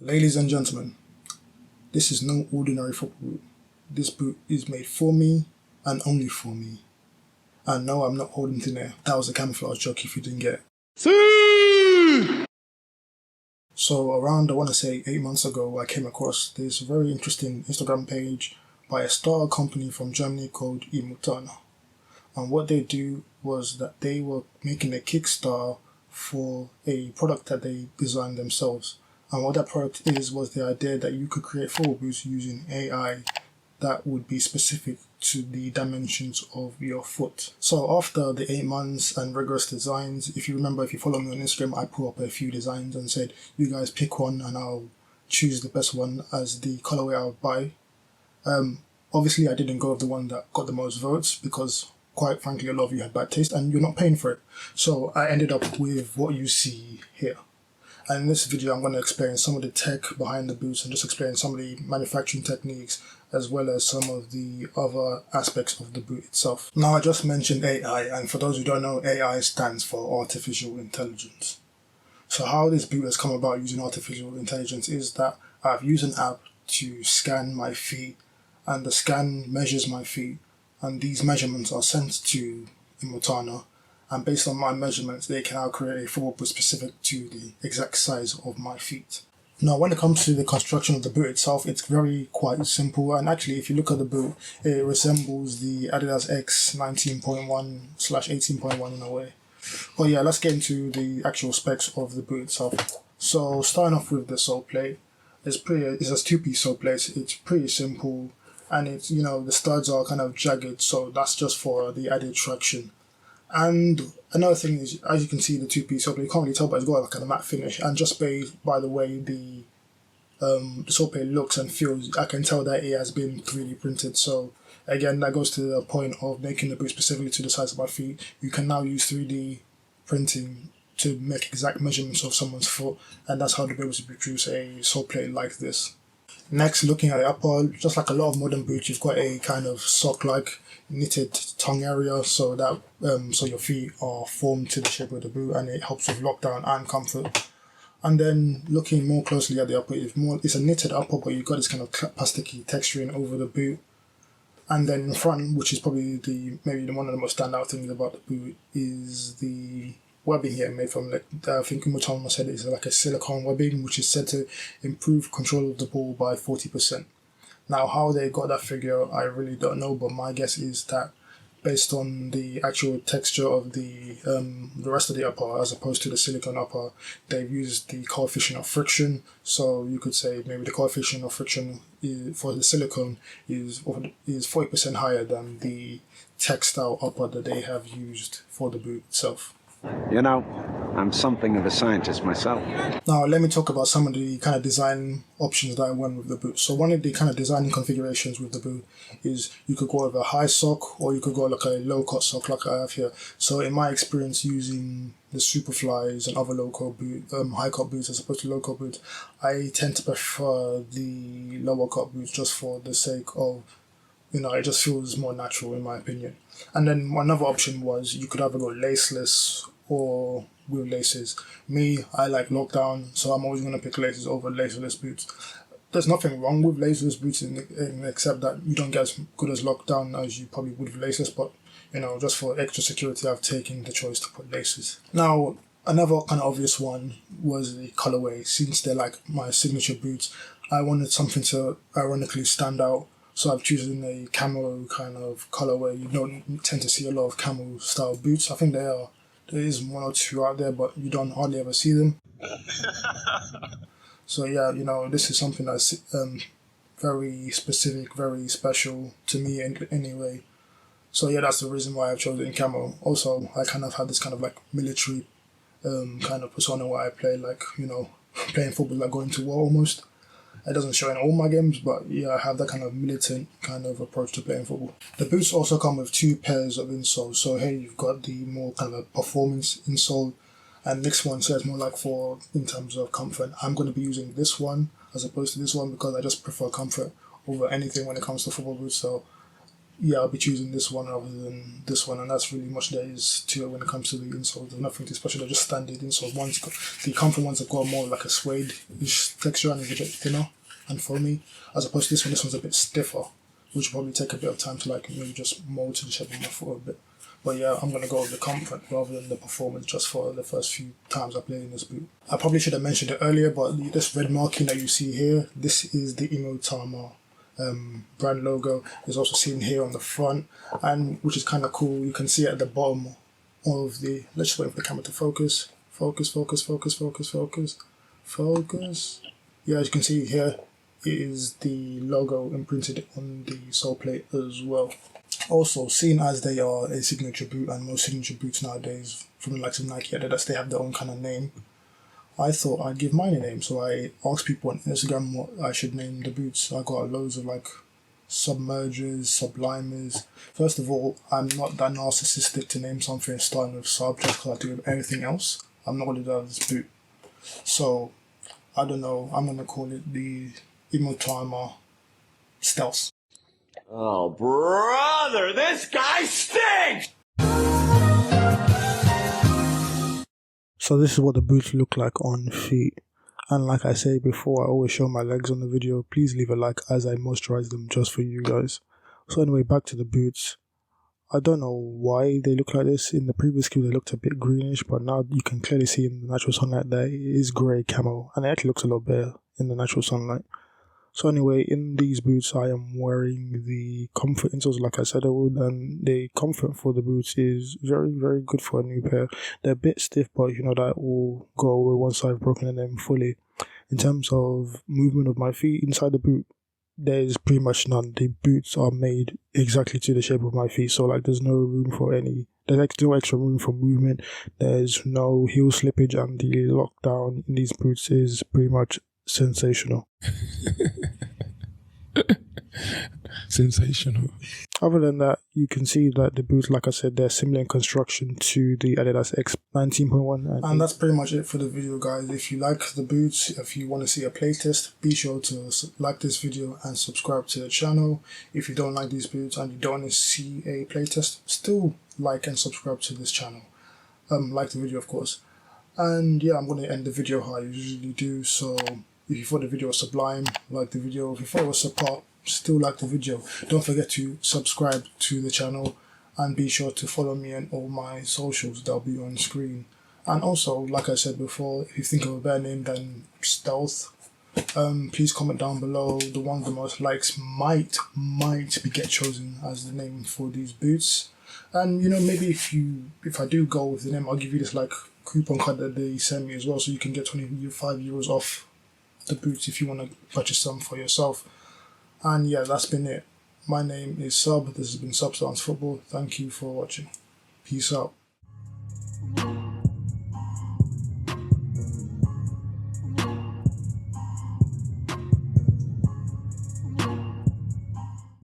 Ladies and gentlemen, this is no ordinary football boot. This boot is made for me and only for me. And no, I'm not holding thin air. That was a camouflage joke if you didn't get it. See! So around, I want to say 8 months ago, I came across this very interesting Instagram page by a startup company from Germany called Imotana. And what they do was that they were making a Kickstarter for a product that they designed themselves. And what that product was the idea that you could create football boots using AI that would be specific to the dimensions of your foot. So after the 8 months and rigorous designs, if you remember, if you follow me on Instagram, I put up a few designs and said, you guys pick one and I'll choose the best one as the colorway I'll buy. Obviously, I didn't go with the one that got the most votes because, quite frankly, a lot of you had bad taste and you're not paying for it. So I ended up with what you see here. And in this video, I'm going to explain some of the tech behind the boots and just explain some of the manufacturing techniques as well as some of the other aspects of the boot itself. Now, I just mentioned AI, and for those who don't know, AI stands for artificial intelligence. So how this boot has come about using artificial intelligence is that I've used an app to scan my feet, and the scan measures my feet, and these measurements are sent to Imotana. And based on my measurements, they can now create a football boot specific to the exact size of my feet. Now, when it comes to the construction of the boot itself, it's quite simple. And actually, if you look at the boot, it resembles the Adidas X 19.1/18.1 in a way. But yeah, let's get into the actual specs of the boot itself. So starting off with the sole plate, it's a two-piece sole plate. It's pretty simple, and it's, the studs are kind of jagged, so that's just for the added traction. And another thing is, as you can see, the two-piece sole plate, you can't really tell, but it's got like a matte finish. And just by the way the sole plate looks and feels, I can tell that it has been 3D printed. So again, that goes to the point of making the boot specifically to the size of my feet. You can now use 3D printing to make exact measurements of someone's foot, and that's how they'll be able to produce a sole plate like this. Next, looking at the upper, just like a lot of modern boots, you've got a kind of sock-like knitted tongue area, so that so your feet are formed to the shape of the boot, and it helps with lockdown and comfort. And then looking more closely at the upper, it's a knitted upper, but you've got this kind of plasticky texturing over the boot. And then in front, which is probably maybe one of the most standout things about the boot, is the webbing here made from, I think Imotana said it's like a silicone webbing, which is said to improve control of the ball by 40%. Now, how they got that figure, I really don't know, but my guess is that based on the actual texture of the rest of the upper, as opposed to the silicone upper, they've used the coefficient of friction. So you could say maybe the coefficient of friction for the silicone is 40% higher than the textile upper that they have used for the boot itself. I'm something of a scientist myself. Now, let me talk about some of the kind of design options that I went with the boot. So one of the kind of designing configurations with the boot is you could go with a high sock, or you could go like a low-cut sock like I have here. So in my experience using the Superflies and other high-cut boots as opposed to low-cut boots, I tend to prefer the lower-cut boots just for the sake of, it just feels more natural in my opinion. And then another option was you could either go laceless or with laces. Me, I like lockdown, so I'm always going to pick laces over laceless boots. There's nothing wrong with laceless boots except that you don't get as good as lockdown as you probably would with laces, but just for extra security, I've taken the choice to put laces. Now, another kind of obvious one was the colorway. Since they're like my signature boots, I wanted something to ironically stand out. So I've chosen a camo kind of colorway. You don't tend to see a lot of camo style boots. I think there is one or two out there, but you don't hardly ever see them. So yeah, this is something that's very specific, very special to me anyway. So yeah, that's the reason why I've chosen camo. Also, I kind of have this kind of like military kind of persona where I play like, playing football like going to war almost. It doesn't show in all my games, but yeah, I have that kind of militant kind of approach to playing football. The boots also come with 2 pairs of insoles. So here you've got the more kind of a performance insole, and next one says more like for in terms of comfort. I'm going to be using this one as opposed to this one because I just prefer comfort over anything when it comes to football boots. So yeah, I'll be choosing this one rather than this one, and that's really much there is to it when it comes to the insoles. There's nothing too special, they're just standard insoles. The comfort ones have got more like a suede-ish texture and is a bit thinner and foamy, as opposed to this one's a bit stiffer, which will probably take a bit of time to like maybe just mold to the shape of my foot a bit. But yeah, I'm going to go with the comfort rather than the performance just for the first few times I played in this boot. I probably should have mentioned it earlier, but this red marking that you see here, this is the Imotana brand logo. Is also seen here on the front, and which is kind of cool. You can see it at the bottom of the, let's just wait for the camera to focus. Focus. Yeah, as you can see here, it is the logo imprinted on the sole plate as well. Also, seeing as they are a signature boot, and most signature boots nowadays from the likes of Nike, Adidas, they have their own kind of name, I thought I'd give mine a name. So I asked people on Instagram what I should name the boots. I got loads of like submergers, sublimers. First of all, I'm not that narcissistic to name something starting with sub just because I do everything else. I'm not going to do that with this boot. So, I don't know, I'm going to call it the Imotana Stealth. Oh, brother, this guy stinks! So this is what the boots look like on feet. And like I say before, I always show my legs on the video. Please leave a like as I moisturize them just for you guys. So anyway, back to the boots. I don't know why they look like this. In the previous clip they looked a bit greenish, but now you can clearly see in the natural sunlight that it is grey camo. And it actually looks a lot better in the natural sunlight. So anyway, in these boots I am wearing the comfort insoles like I said I would, and the comfort for the boots is very, very good for a new pair. They're a bit stiff, but you know that will go away once I've broken them fully. In terms of movement of my feet inside the boot, there's pretty much none. The boots are made exactly to the shape of my feet, so like there's no room for there's no extra room for movement. There's no heel slippage, and the lockdown in these boots is pretty much sensational. Sensational. Other than that, you can see that the boots, like I said, they're similar in construction to the Adidas X 19.1. And that's pretty much it for the video, guys. If you like the boots, if you want to see a playtest, be sure to like this video and subscribe to the channel. If you don't like these boots and you don't want to see a playtest, still like and subscribe to this channel. Like the video, of course. And yeah, I'm going to end the video how I usually do. So if you thought the video was sublime, like the video. If you thought it was subpar, still like the video. Don't forget to subscribe to the channel and be sure to follow me on all my socials. They'll be on screen. And also, like I said before, if you think of a better name than Stealth, please comment down below. The one with the most likes might get chosen as the name for these boots. And you know, maybe if I do go with the name, I'll give you this like coupon code that they send me as well, so you can get 25 euros off the boots if you want to purchase some for yourself. And yeah, that's been it. My name is Sub. This has been SubStanceFtbl. Thank you for watching. Peace out.